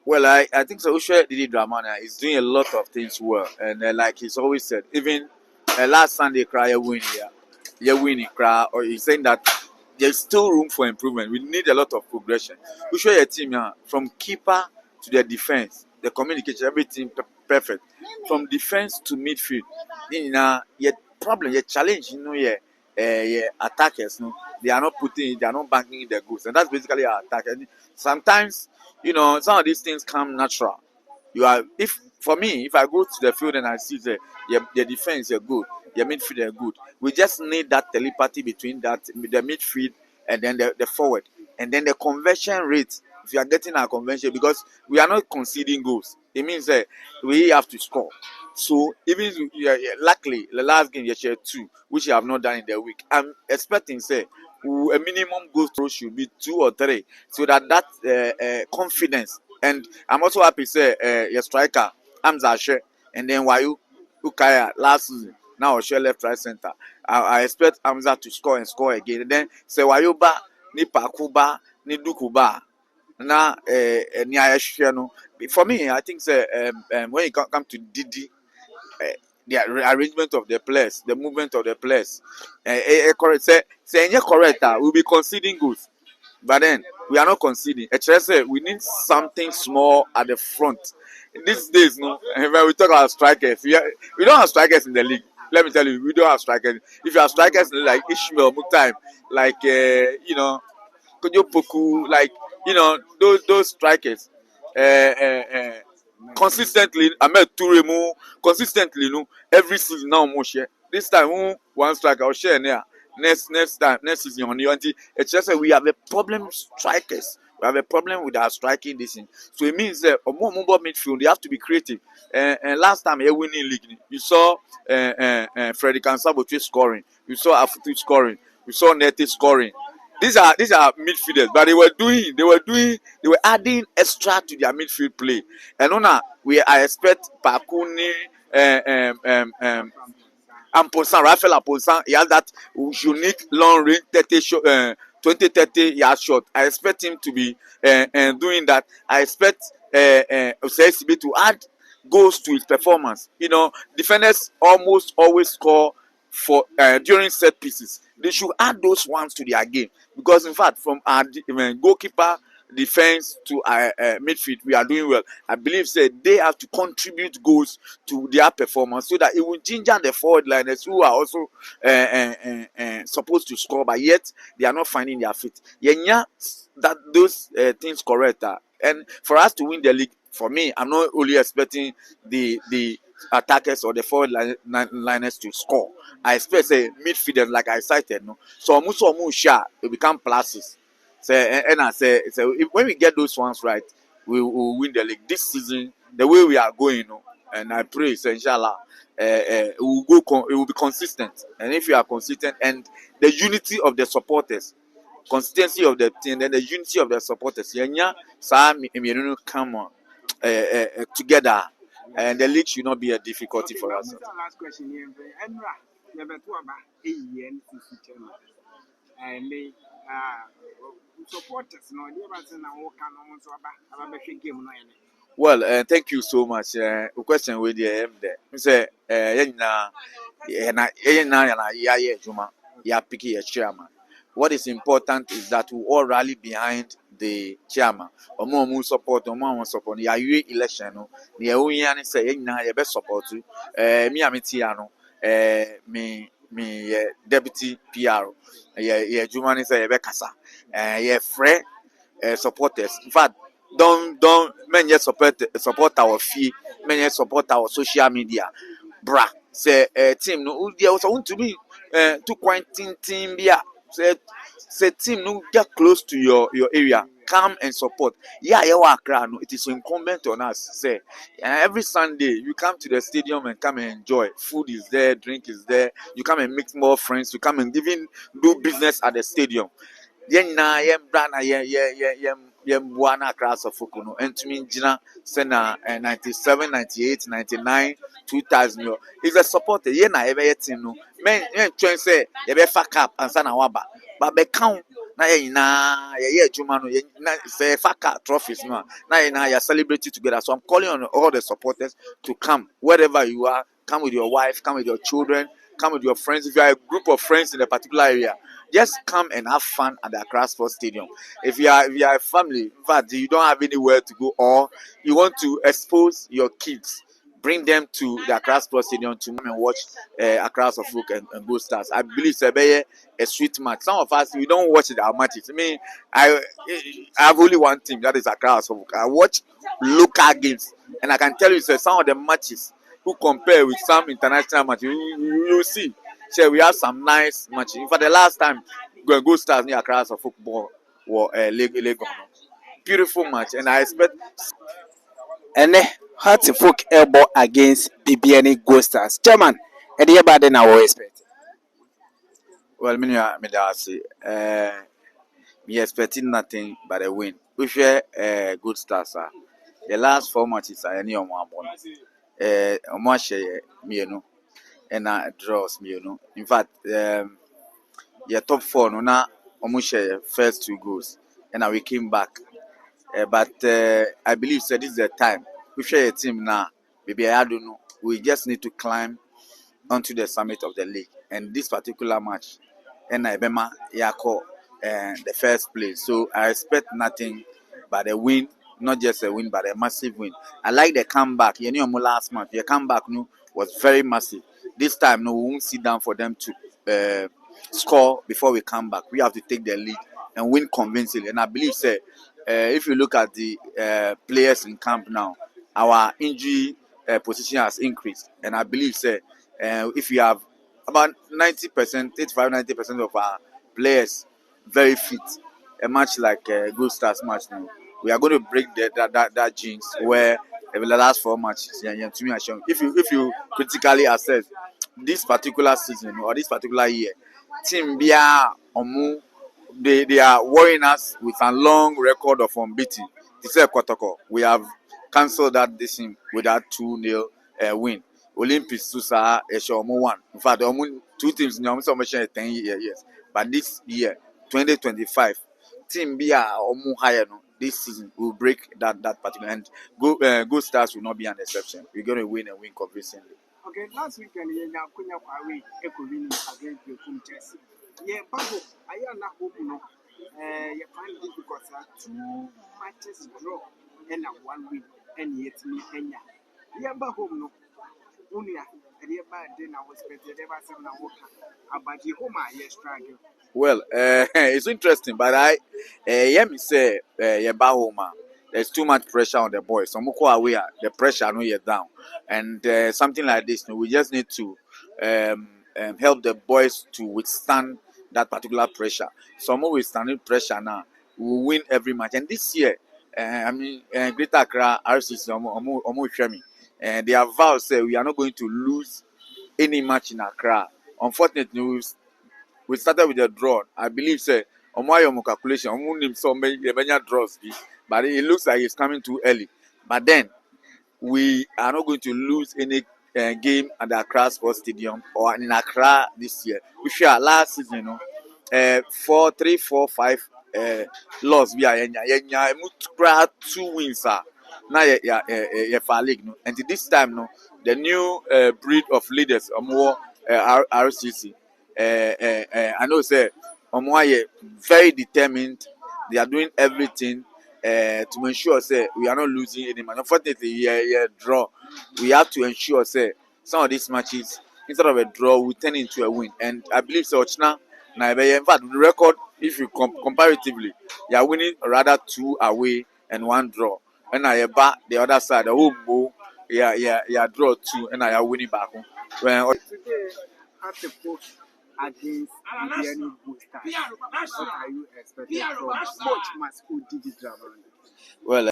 Well, I think so. Ushe Didi Dramani is doing a lot of things well, and like he's always said, even last Sunday, cry you win here, you win cry, or he's saying that there's still room for improvement. We need a lot of progression. Ushe your team from keeper to the defense, the communication, everything perfect, from defense to midfield. Your problem, your challenge, your attackers, they are not they are not banking the goods, and that's basically our attack. And sometimes some of these things come natural. You are if for me, if I go to the field and I see the defense are good, the midfield are good. We just need that telepathy between the midfield and then the forward, and then the conversion rate. If you are getting our conversion, because we are not conceding goals, it means that we have to score. So even luckily the last game you share two, which you have not done in the week. I'm expecting say a minimum goal throw should be 2 or 3, so that confidence. And I'm also happy say your striker Hamza Ashe, and then Wayu Ukaya last season now share left right center. I expect Hamza to score and score again. And then say Wayu ba ni Pakuba ni Dukuba na ni Ayeshia no. For me, I think say when it come to Didi, the arrangement of the players, the movement of the players, correct. Say correct. We'll be conceding goals. But then we are not conceding. Say we need something small at the front. In these days, no, and when we talk about strikers, we don't have strikers in the league. Let me tell you, we don't have strikers. If you have strikers like Ishmael Muktaim, like Kojo Poku, like those strikers, uh, uh, uh, consistently, Ahmed Touré consistently, every season now more share. This time, one striker will share there. Next time, next season on the it's just that we have a problem strikers. We have a problem with our striking this thing. So it means that more mobile midfield, they have to be creative. And last time, a winning league, you saw Freddy Kansabo scoring. You saw Afutu scoring. You saw Nete scoring. These are midfielders, but they were adding extra to their midfield play. And now I expect Pakuni, Amposan, Raphael Amposan, he has that unique long range 20-30 yard shot. I expect him to be doing that. I expect Osei to add goals to his performance. Defenders almost always score for during set pieces. They should add those ones to their game, because in fact from our goalkeeper, defense to midfield, we are doing well. I believe they have to contribute goals to their performance, so that it will ginger the forward liners who are also supposed to score, but yet they are not finding their feet. Yeah, that those things correct. And for us to win the league, for me, I'm not only expecting the attackers or the forward liners to score. I expect midfielders, like I cited, no. So almost will become pluses. And I say, when we get those ones right, we will win the league this season. The way we are going, and I pray, inshallah, it will it will be consistent. And if you are consistent, and the unity of the supporters, consistency of the team, then the unity of the supporters, come on together, and the league should not be a difficulty for us. Last question here. Supporters, no, Well, thank you so much. Question with the say, chairman. What is important is that we all rally behind the chairman. Omo support, support. Yeah, you election. No, the only say, you best support you. Me, Amitiano. Me, deputy PR. Yeah, Jumani say, Bekasa. Yeah, friend. Supporters. In fact, don't men just support our fee, men just support our social media. Bra, say team no there was want to be to quarantine team bia. Say team no get close to your area. Come and support. Yeah, no, it is incumbent on us. Say every Sunday you come to the stadium and come and enjoy. Food is there, drink is there. You come and make more friends. You come and even do business at the stadium. Buana class of Fukuno, and to me, Gina, Sena, 97, 98, 99, 2000. Is a supporter, Yena, ever team, no. Men, trying say, you be fuck up and Sana Waba, but be count na yɛn nyinaa yɛyɛ adwuma no na sɛ yɛfa car trophies no a na yɛn nyinaa yɛ celebrate together. So I'm calling on all the supporters to come wherever you are. Come with your wife, come with your children, come with your friends. If you are a group of friends in a particular area, just come and have fun at the Accra Sports Stadium. If you are a family, in fact you don't have anywhere to go, or you want to expose your kids, bring them to the Accra Sports Stadium to come and watch Accra of Folk and Gold Stars. I believe it's a sweet match. Some of us we don't watch our matches. I mean, I have only one team, that is Accra of Folk. I watch local games, and I can tell you, sir, some of the matches who compare with some international matches, you see. So we have some nice matches. In fact, the last time Gold Stars near Accra of Football were Lagos. Beautiful match, and I expect. And Hearts Folk elbow against BBN Ghost Stars. Chairman, and the bad now we expect. Well, me expecting nothing but a win. We share good stars. The last 4 matches are any on one. Share me no, and draws me no. In fact, your top 4 no na share first 2 goals, and we came back. But I believe so this is the time. We share a team now. Maybe I don't know. We just need to climb onto the summit of the league. And this particular match, and Ibema Yako the first place. So I expect nothing but a win, not just a win, but a massive win. I like the comeback. You know, last month, your comeback no, was very massive. This time, no, we won't sit down for them to score before we come back. We have to take the lead and win convincingly. And I believe, say, if you look at the players in camp now, our injury position has increased. And I believe, say, if you have about 90%, 85-90% of our players very fit, a match like Good Stars match now, we are going to break that jinx where the last 4 matches. If you critically assess this particular season or this particular year, team Bia Omu, they are worrying us with a long record of unbeaten. This is Kotoko. We have cancelled that this team with that 2-0 win. Olympics Susa Eshomo one. In fact, the 2 teams in the 10 years. But this year, 2025, team Bia Omu higher no, this season will break that particular, and Good Stars will not be an exception. We're going to win and win convincingly. Okay, last weekend you na kunya kwawe win against the team Chelsea. Yeah, Bago, I am not home no. You find it because 2 matches draw and 1 win and yet me Kenya. Yeah, Bago no. Unia, and yeah, bad then I was expected ever 7 hours. About the home I struggle. Well, it's interesting, but I hear me say, Yebahoma, there's too much pressure on the boys. So, Moko aware, the pressure no yet down, and something like this, we just need to help the boys to withstand that particular pressure. So, more withstanding pressure now, we will win every match. And this year, Greater Accra RCC, Omo Shemi, they have vowed say we are not going to lose any match in Accra. Unfortunately, we started with a draw. I believe say Omoyo calculation, Omunim so many draws, but it looks like it's coming too early. But then we are not going to lose any game at the Accra Sports Stadium or in Accra this year. We share last season, 4-3, 4-5 loss. We are yenya 2 wins. Now yeah for league no. And this time no, the new breed of leaders more RCC. I know say Omoaye very determined. They are doing everything to ensure say we are not losing any match. Unfortunately, yeah, draw. We have to ensure say some of these matches instead of a draw will turn into a win. And I believe so. Now, in fact, the record, if you comparatively, you are winning rather 2 away and 1 draw. And I back the other side, the home goal, yeah, draw 2, and I are winning back home. Well, Today, at the post against BBN Ghost Stars. What are you expecting from Coach Speaks Didi Dramani? well.